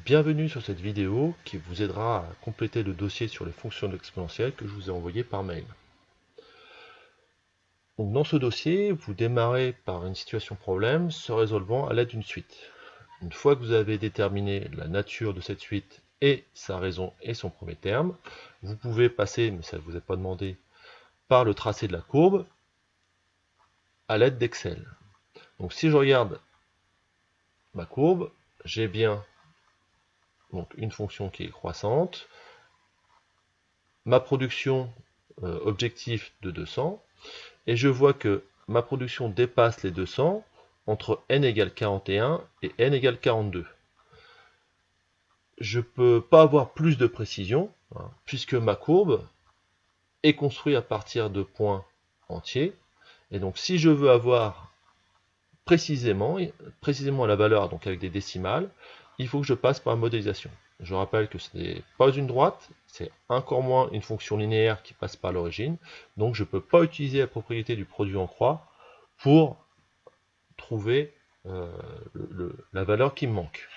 Bienvenue sur cette vidéo qui vous aidera à compléter le dossier sur les fonctions exponentielles que je vous ai envoyé par mail. Donc dans ce dossier, vous démarrez par une situation problème se résolvant à l'aide d'une suite. Une fois que vous avez déterminé la nature de cette suite et sa raison et son premier terme, vous pouvez passer, mais ça ne vous est pas demandé, par le tracé de la courbe à l'aide d'Excel. Donc si je regarde ma courbe, j'ai bien une fonction qui est croissante, ma production objectif de 200, et je vois que ma production dépasse les 200 entre n égale 41 et n égale 42. Je ne peux pas avoir plus de précision, puisque ma courbe est construite à partir de points entiers, et donc si je veux avoir précisément la valeur, donc avec des décimales, il faut que je passe par la modélisation. Je rappelle que ce n'est pas une droite, c'est encore moins une fonction linéaire qui passe par l'origine, donc je ne peux pas utiliser la propriété du produit en croix pour trouver la valeur qui me manque.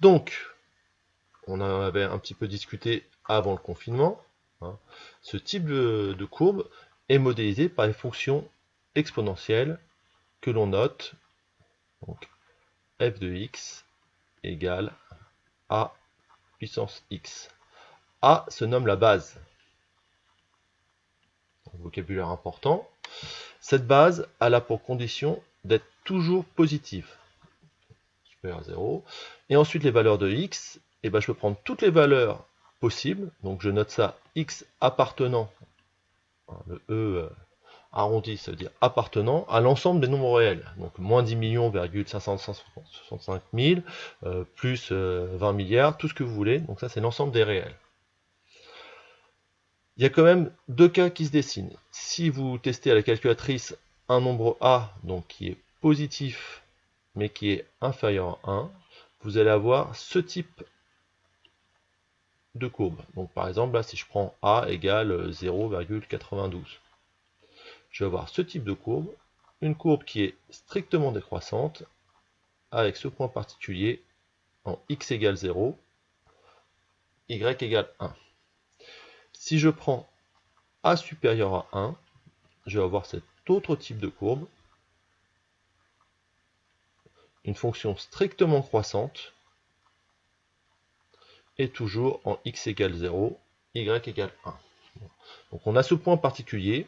Donc, on en avait un petit peu discuté avant le confinement, ce type de courbe est modélisé par les fonctions exponentielles que l'on note, donc f de x égale a puissance x. A se nomme la base. Donc, vocabulaire important. Cette base, elle a pour condition d'être toujours positive, supérieure à 0. Et ensuite, les valeurs de x, je peux prendre toutes les valeurs possibles. Donc, je note ça x appartenant, le E arrondi, ça veut dire appartenant à l'ensemble des nombres réels. Donc, moins 10 millions, 565 000, plus 20 milliards, tout ce que vous voulez. Donc, ça, c'est l'ensemble des réels. Il y a quand même deux cas qui se dessinent. Si vous testez à la calculatrice un nombre A, donc qui est positif, mais qui est inférieur à 1, vous allez avoir ce type de courbe. Donc par exemple, là, si je prends A égale 0,92, je vais avoir ce type de courbe, une courbe qui est strictement décroissante, avec ce point particulier en x égale 0, y égale 1. Si je prends A supérieur à 1, je vais avoir cet autre type de courbe, une fonction strictement croissante, et toujours en x égale 0, y égale 1. Donc on a ce point particulier,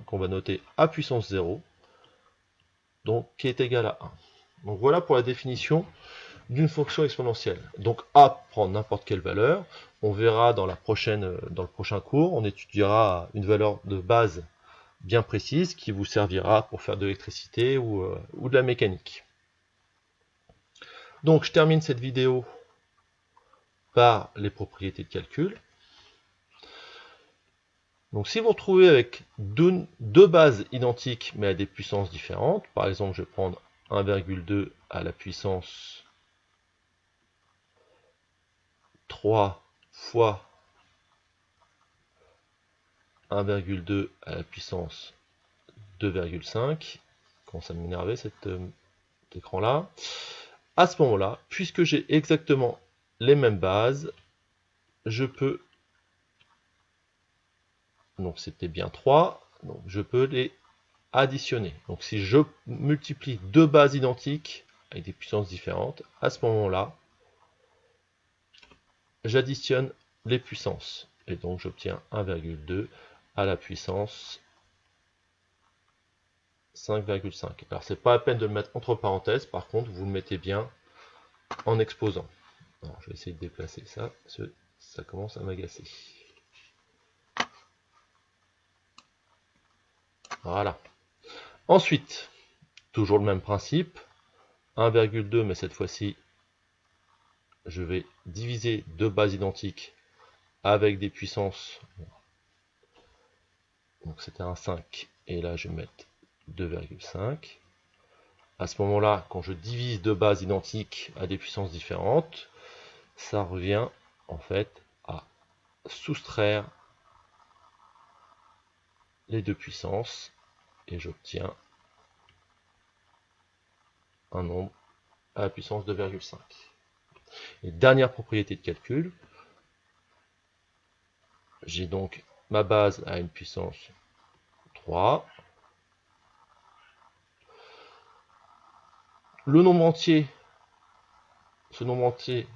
qu'on va noter a puissance 0, donc qui est égal à 1. Donc voilà pour la définition d'une fonction exponentielle. Donc a prend n'importe quelle valeur. On verra dans le prochain cours, on étudiera une valeur de base bien précise qui vous servira pour faire de l'électricité ou de la mécanique. Donc je termine cette vidéo par les propriétés de calcul. Donc si vous retrouvez avec deux bases identiques mais à des puissances différentes, par exemple je vais prendre 1,2 à la puissance 3 fois 1,2 à la puissance 2,5, commence à m'énerver cet écran là, à ce moment là, puisque j'ai exactement les mêmes bases, je peux, donc c'était bien 3, donc je peux les additionner. Donc si je multiplie deux bases identiques avec des puissances différentes, à ce moment là, j'additionne les puissances. Et donc j'obtiens 1,2 à la puissance 5,5. Alors c'est pas la peine de le mettre entre parenthèses, par contre vous le mettez bien en exposant. Alors je vais essayer de déplacer ça, parce que ça commence à m'agacer. Voilà. Ensuite, toujours le même principe, 1,2, mais cette fois-ci, je vais diviser deux bases identiques avec des puissances. Donc c'était un 5, et là je vais mettre 2,5. À ce moment-là, quand je divise deux bases identiques à des puissances différentes, ça revient en fait à soustraire les deux puissances et j'obtiens un nombre à la puissance 2,5. Et dernière propriété de calcul, j'ai donc ma base à une puissance 3. Le nombre entier, ce nombre entier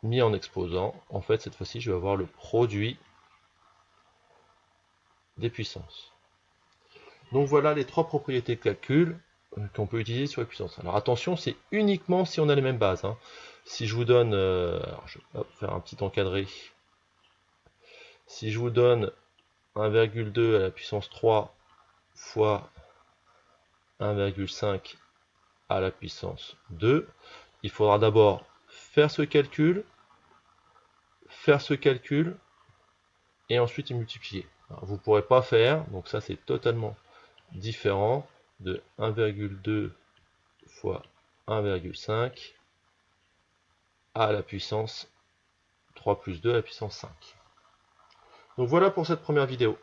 mis en exposant, en fait cette fois-ci je vais avoir le produit des puissances. Donc voilà les trois propriétés de calcul qu'on peut utiliser sur les puissances. Alors attention, c'est uniquement si on a les mêmes bases. Hein. Si je vous donne, alors je vais faire un petit encadré. Si je vous donne 1,2 à la puissance 3 fois 1,5 à la puissance 2, il faudra d'abord faire ce calcul, et ensuite y multiplier. Alors, vous ne pourrez pas faire, donc ça c'est totalement différent de 1,2 fois 1,5 à la puissance 3 plus 2 à la puissance 5. Donc voilà pour cette première vidéo.